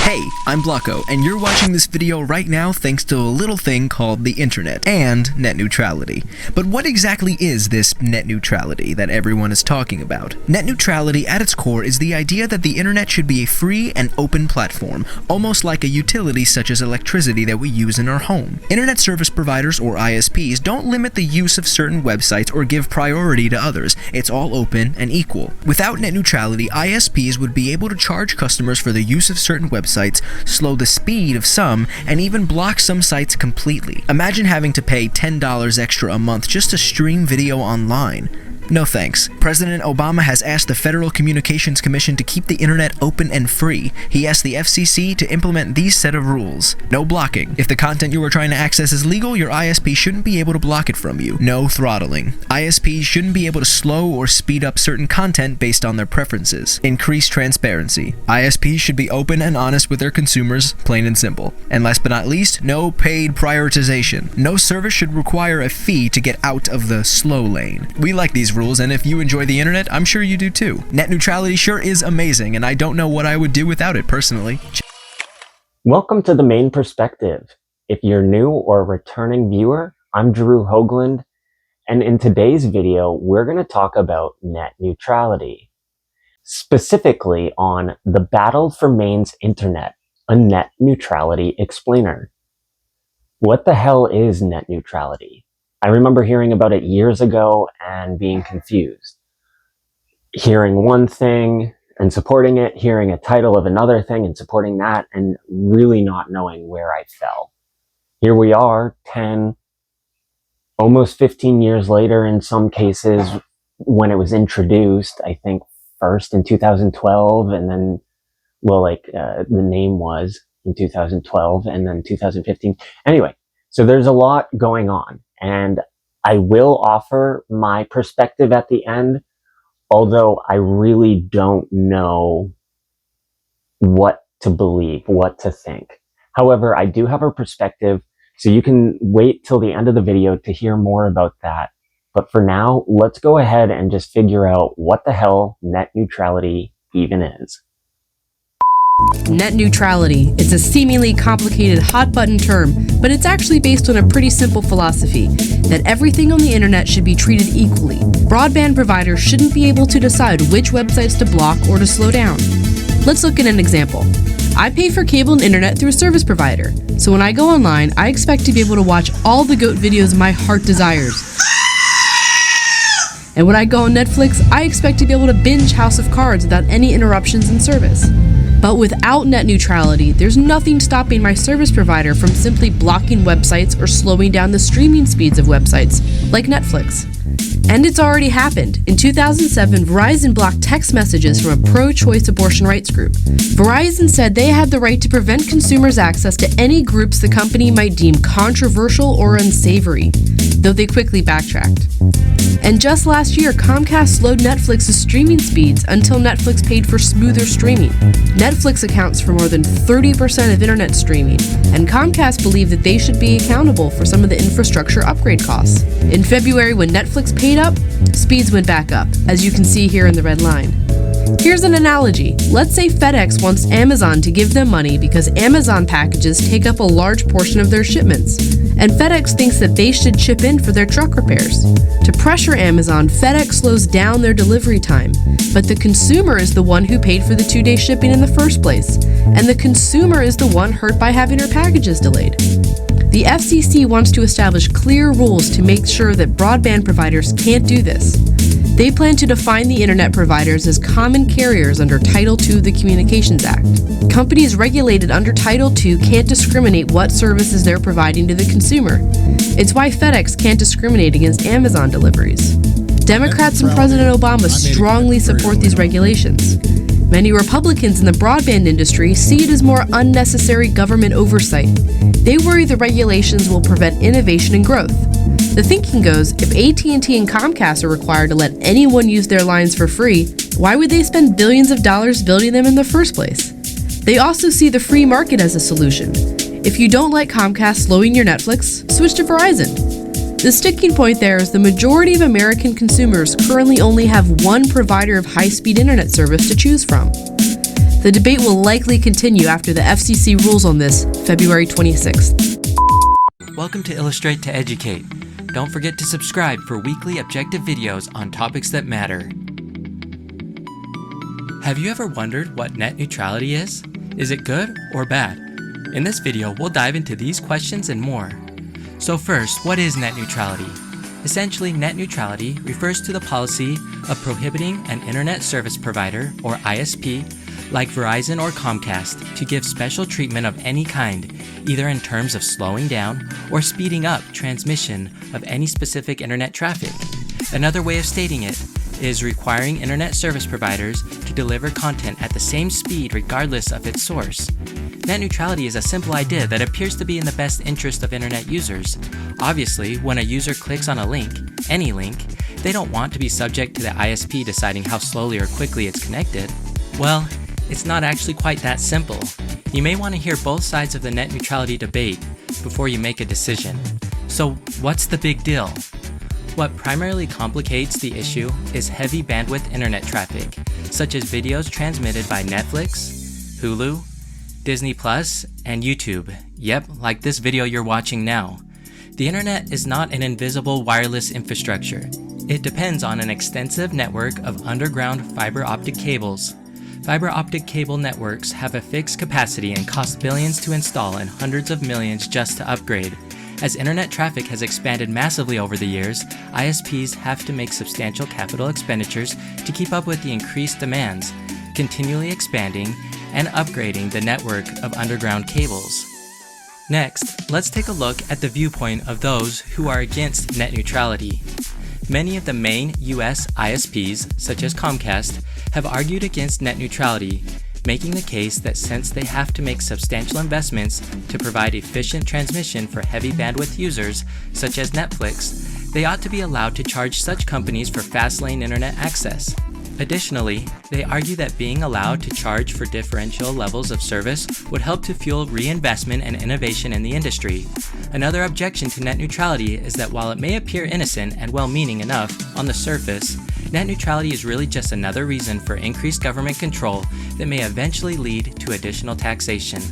Hey, I'm Blocko, and you're watching this video right now thanks to a little thing called the internet and net neutrality. But what exactly is this net neutrality that everyone is talking about? Net neutrality at its core is the idea that the internet should be a free and open platform, almost like a utility such as electricity that we use in our home. Internet service providers, or ISPs, don't limit the use of certain websites or give priority to others. It's all open and equal. Without net neutrality, ISPs would be able to charge customers for the use of certain websites, slow the speed of some, and even block some sites completely. Imagine having to pay $10 extra a month just to stream video online. No thanks. President Obama has asked the Federal Communications Commission to keep the internet open and free. He asked the FCC to implement these set of rules. No blocking. If the content you are trying to access is legal, your ISP shouldn't be able to block it from you. No throttling. ISPs shouldn't be able to slow or speed up certain content based on their preferences. Increase transparency. ISPs should be open and honest with their consumers, plain and simple. And last but not least, no paid prioritization. No service should require a fee to get out of the slow lane. We like these rules, and if you enjoy the internet, I'm sure you do too. Net neutrality sure is amazing, and I don't know what I would do without it personally. Welcome to the Maine Perspective. If you're new or a returning viewer, I'm Drew Hoagland, and in today's video, we're going to talk about net neutrality. Specifically on the battle for Maine's internet, a net neutrality explainer. What the hell is net neutrality? I remember hearing about it years ago and being confused. Hearing one thing and supporting it, hearing a title of another thing and supporting that, and really not knowing where I fell. Here we are, 10, almost 15 years later in some cases, when it was introduced, I think first in 2012, and then, the name was in 2012, and then 2015. Anyway, so there's a lot going on. And I will offer my perspective at the end, although I really don't know what to believe, what to think. However, I do have a perspective, so you can wait till the end of the video to hear more about that. But for now, let's go ahead and just figure out what the hell net neutrality even is. Net neutrality. It's a seemingly complicated hot-button term, but it's actually based on a pretty simple philosophy, that everything on the internet should be treated equally. Broadband providers shouldn't be able to decide which websites to block or to slow down. Let's look at an example. I pay for cable and internet through a service provider, so when I go online, I expect to be able to watch all the GOAT videos my heart desires. And when I go on Netflix, I expect to be able to binge House of Cards without any interruptions in service. But without net neutrality, there's nothing stopping my service provider from simply blocking websites or slowing down the streaming speeds of websites, like Netflix. And it's already happened. In 2007, Verizon blocked text messages from a pro-choice abortion rights group. Verizon said they had the right to prevent consumers' access to any groups the company might deem controversial or unsavory, though they quickly backtracked. And just last year, Comcast slowed Netflix's streaming speeds until Netflix paid for smoother streaming. Netflix accounts for more than 30% of internet streaming, and Comcast believed that they should be accountable for some of the infrastructure upgrade costs. In February, when Netflix paid up, speeds went back up, as you can see here in the red line. Here's an analogy. Let's say FedEx wants Amazon to give them money because Amazon packages take up a large portion of their shipments, and FedEx thinks that they should chip in for their truck repairs. To pressure Amazon, FedEx slows down their delivery time, but the consumer is the one who paid for the 2-day shipping in the first place, and the consumer is the one hurt by having her packages delayed. The FCC wants to establish clear rules to make sure that broadband providers can't do this. They plan to define the internet providers as common carriers under Title II of the Communications Act. Companies regulated under Title II can't discriminate what services they're providing to the consumer. It's why FedEx can't discriminate against Amazon deliveries. Democrats and President Obama strongly support these regulations. Many Republicans in the broadband industry see it as more unnecessary government oversight. They worry the regulations will prevent innovation and growth. The thinking goes, if AT&T and Comcast are required to let anyone use their lines for free, why would they spend billions of dollars building them in the first place? They also see the free market as a solution. If you don't like Comcast slowing your Netflix, switch to Verizon. The sticking point there is the majority of American consumers currently only have one provider of high-speed internet service to choose from. The debate will likely continue after the FCC rules on this February 26th. Welcome to Illustrate to Educate. Don't forget to subscribe for weekly objective videos on topics that matter. Have you ever wondered what net neutrality is? Is it good or bad? In this video, we'll dive into these questions and more. So first, what is net neutrality? Essentially, net neutrality refers to the policy of prohibiting an internet service provider, or ISP, like Verizon or Comcast, to give special treatment of any kind, either in terms of slowing down or speeding up transmission of any specific internet traffic. Another way of stating it is requiring internet service providers to deliver content at the same speed regardless of its source. Net neutrality is a simple idea that appears to be in the best interest of internet users. Obviously, when a user clicks on a link, any link, they don't want to be subject to the ISP deciding how slowly or quickly it's connected. Well, it's not actually quite that simple. You may want to hear both sides of the net neutrality debate before you make a decision. So, what's the big deal? What primarily complicates the issue is heavy bandwidth internet traffic, such as videos transmitted by Netflix, Hulu, Disney Plus, and YouTube. Yep, like this video you're watching now. The internet is not an invisible wireless infrastructure. It depends on an extensive network of underground fiber optic cables. Fiber optic cable networks have a fixed capacity and cost billions to install and hundreds of millions just to upgrade. As internet traffic has expanded massively over the years, ISPs have to make substantial capital expenditures to keep up with the increased demands, continually expanding and upgrading the network of underground cables. Next, let's take a look at the viewpoint of those who are against net neutrality. Many of the main US ISPs, such as Comcast, have argued against net neutrality, making the case that since they have to make substantial investments to provide efficient transmission for heavy bandwidth users, such as Netflix, they ought to be allowed to charge such companies for fast lane internet access. Additionally, they argue that being allowed to charge for differential levels of service would help to fuel reinvestment and innovation in the industry. Another objection to net neutrality is that while it may appear innocent and well-meaning enough on the surface, net neutrality is really just another reason for increased government control that may eventually lead to additional taxation.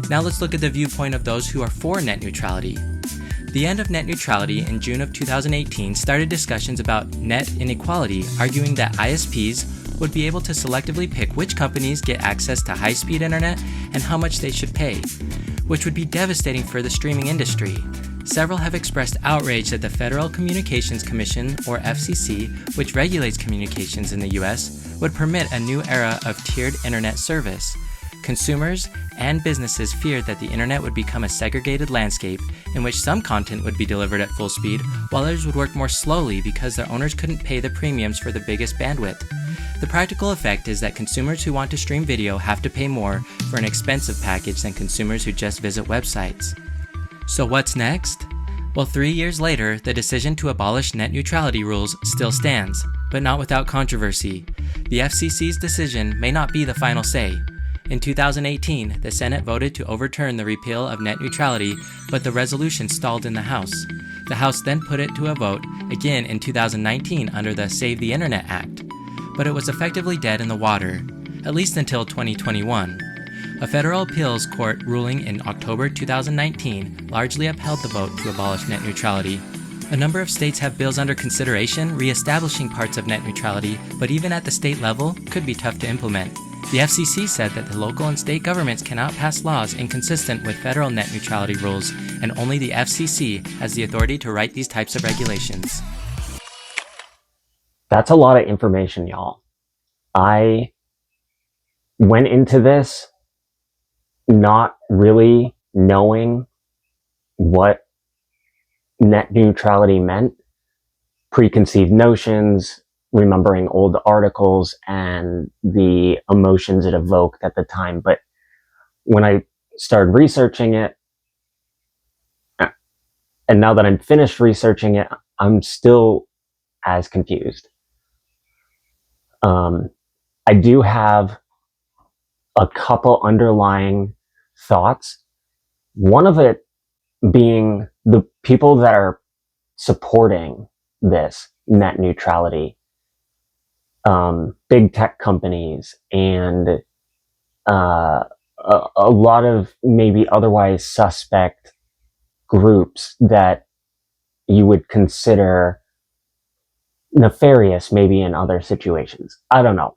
Now let's look at the viewpoint of those who are for net neutrality. The end of net neutrality in June of 2018 started discussions about net inequality, arguing that ISPs would be able to selectively pick which companies get access to high-speed internet and how much they should pay, which would be devastating for the streaming industry. Several have expressed outrage that the Federal Communications Commission, or FCC, which regulates communications in the US, would permit a new era of tiered internet service. Consumers and businesses feared that the internet would become a segregated landscape in which some content would be delivered at full speed while others would work more slowly because their owners couldn't pay the premiums for the biggest bandwidth. The practical effect is that consumers who want to stream video have to pay more for an expensive package than consumers who just visit websites. So what's next? Well, 3 years later, the decision to abolish net neutrality rules still stands, but not without controversy. The FCC's decision may not be the final say. In 2018, the Senate voted to overturn the repeal of net neutrality, but the resolution stalled in the House. The House then put it to a vote again in 2019 under the Save the Internet Act, but it was effectively dead in the water, at least until 2021. A federal appeals court ruling in October 2019 largely upheld the vote to abolish net neutrality. A number of states have bills under consideration re-establishing parts of net neutrality, but even at the state level, could be tough to implement. The FCC said that the local and state governments cannot pass laws inconsistent with federal net neutrality rules, and only the FCC has the authority to write these types of regulations. That's a lot of information, y'all. I went into this not really knowing what net neutrality meant, preconceived notions, remembering old articles and the emotions it evoked at the time. But when I started researching it, and now that I'm finished researching it, I'm still as confused. I do have a couple underlying thoughts. One of it being the people that are supporting this net neutrality, big tech companies and a lot of maybe otherwise suspect groups that you would consider nefarious maybe in other situations. I don't know.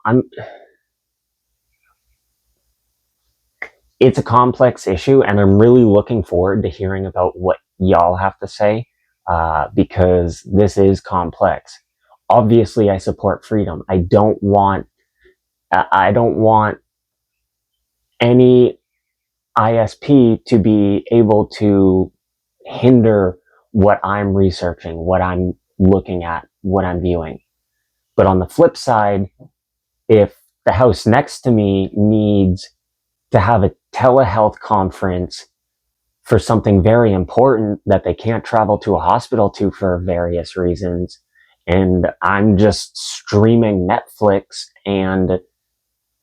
It's a complex issue, and I'm really looking forward to hearing about what y'all have to say, because this is complex. Obviously, I support freedom. I don't want any ISP to be able to hinder what I'm researching, what I'm looking at, what I'm viewing. But on the flip side, if the house next to me needs to have a telehealth conference for something very important that they can't travel to a hospital to for various reasons, and I'm just streaming Netflix and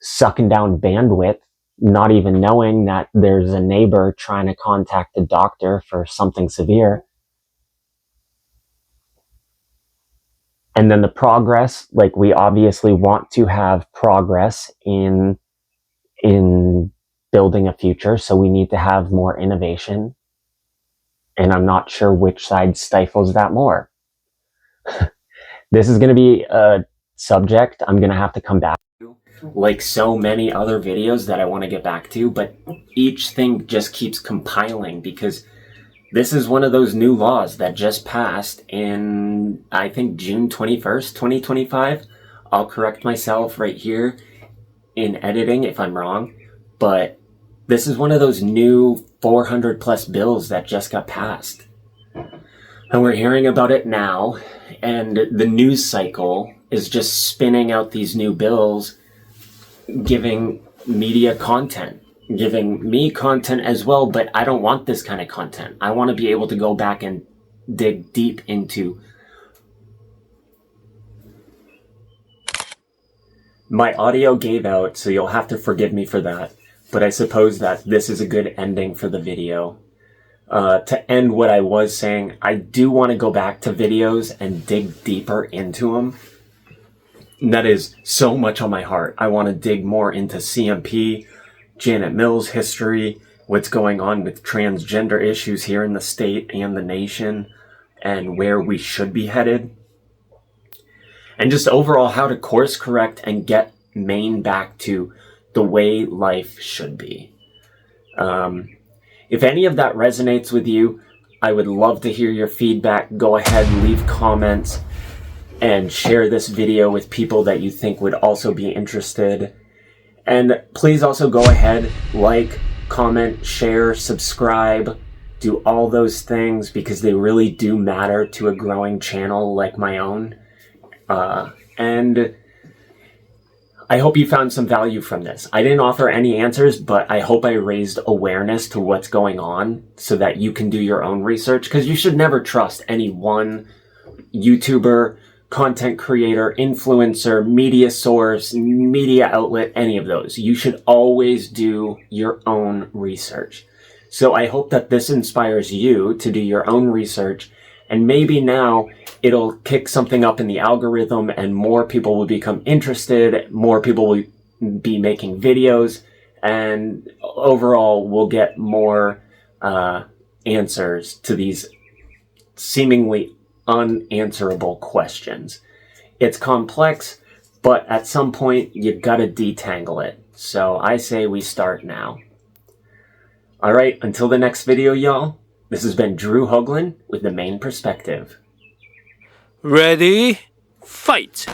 sucking down bandwidth, not even knowing that there's a neighbor trying to contact a doctor for something severe. And then the progress, like, we obviously want to have progress in building a future, so we need to have more innovation. And I'm not sure which side stifles that more. This is going to be a subject I'm going to have to come back to, like so many other videos that I want to get back to, but each thing just keeps compiling, because this is one of those new laws that just passed in, I think, June 21st, 2025. I'll correct myself right here in editing if I'm wrong, but this is one of those new 400 plus bills that just got passed. And we're hearing about it now, and the news cycle is just spinning out these new bills, giving media content, giving me content as well, but I don't want this kind of content. I want to be able to go back and dig deep into. My audio gave out, so you'll have to forgive me for that, but I suppose that this is a good ending for the video. To end what I was saying, I do want to go back to videos and dig deeper into them. And that is so much on my heart. I want to dig more into CMP, Janet Mills' history, what's going on with transgender issues here in the state and the nation, and where we should be headed. And just overall how to course correct and get Maine back to the way life should be. If any of that resonates with you, I would love to hear your feedback. Go ahead and leave comments and share this video with people that you think would also be interested. And please also go ahead, like, comment, share, subscribe, do all those things, because they really do matter to a growing channel like my own. And I hope you found some value from this. I didn't offer any answers, but I hope I raised awareness to what's going on so that you can do your own research, because you should never trust any one YouTuber, content creator, influencer, media source, media outlet, any of those. You should always do your own research. So I hope that this inspires you to do your own research, and maybe now it'll kick something up in the algorithm and more people will become interested, more people will be making videos, and overall we'll get more answers to these seemingly unanswerable questions. It's complex, but at some point you've got to detangle it. So I say we start now. All right, until the next video, y'all. This has been Drew Hoagland with the Maine Perspective. Ready? Fight!